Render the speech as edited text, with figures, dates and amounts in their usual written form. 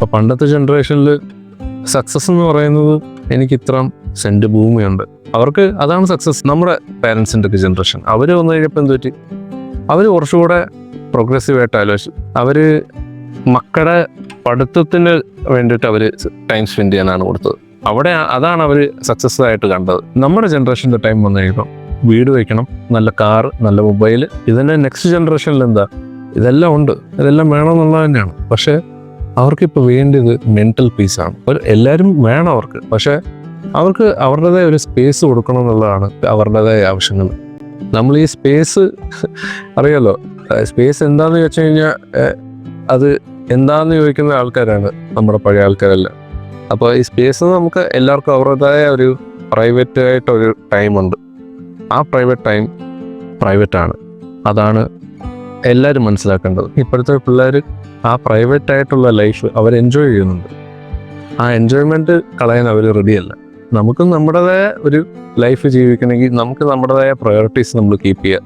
അപ്പോൾ പണ്ടത്തെ ജനറേഷനിൽ സക്സസ് എന്ന് പറയുന്നത് എനിക്ക് ഇത്ര സെൻറ്റ് ഭൂമിയുണ്ട്, അവർക്ക് അതാണ് സക്സസ്. നമ്മുടെ പാരൻസിൻ്റെ ഒക്കെ ജനറേഷൻ അവർ വന്നു കഴിഞ്ഞപ്പോൾ എന്ത് പറ്റി, അവർ കുറച്ചുകൂടെ പ്രോഗ്രസീവായിട്ട് ആലോചിച്ചു. അവർ മക്കളുടെ പഠിത്തത്തിന് വേണ്ടിയിട്ട് അവർ ടൈം സ്പെൻഡ് ചെയ്യാനാണ് കൊടുത്തത്. അതാണ് അവർ സക്സസ് ആയിട്ട് കണ്ടത്. നമ്മുടെ ജനറേഷൻ്റെ ടൈം വന്നു കഴിയുമ്പോൾ വീട് വയ്ക്കണം, നല്ല കാറ്, നല്ല മൊബൈൽ. ഇതിൻ്റെ നെക്സ്റ്റ് ജനറേഷനിൽ എന്താ, ഇതെല്ലാം ഉണ്ട്, ഇതെല്ലാം വേണമെന്നുള്ളത് തന്നെയാണ്. പക്ഷേ അവർക്കിപ്പോൾ വേണ്ടത് മെൻ്റൽ പീസാണ്. എല്ലാവരും വേണം അവർക്ക്, പക്ഷേ അവർക്ക് അവരുടേതായ ഒരു സ്പേസ് കൊടുക്കണം എന്നുള്ളതാണ് അവരുടേതായ ആവശ്യങ്ങൾ. നമ്മൾ ഈ സ്പേസ് അറിയാലോ, സ്പേസ് എന്താണെന്ന് ചോദിച്ചു കഴിഞ്ഞാൽ അത് എന്താണെന്ന് ചോദിക്കുന്ന ആൾക്കാരാണ് നമ്മുടെ പഴയ ആൾക്കാരെല്ലാം. അപ്പോൾ ഈ സ്പേസ് നമുക്ക് എല്ലാവർക്കും അവരുടേതായ ഒരു പ്രൈവറ്റ് ആയിട്ടൊരു ടൈമുണ്ട്. ആ പ്രൈവറ്റ് ടൈം പ്രൈവറ്റാണ്. അതാണ് എല്ലാവരും മനസ്സിലാക്കേണ്ടത്. ഇപ്പോഴത്തെ പിള്ളേർ ആ പ്രൈവറ്റ് ആയിട്ടുള്ള ലൈഫ് അവർ എൻജോയ് ചെയ്യുന്നുണ്ട്. ആ എൻജോയ്മെൻറ്റ് കളയാൻ അവർ റെഡിയല്ല. നമുക്ക് നമ്മുടേതായ ഒരു ലൈഫ് ജീവിക്കണമെങ്കിൽ നമുക്ക് നമ്മുടേതായ പ്രയോറിറ്റീസ് നമ്മൾ കീപ്പ് ചെയ്യുക.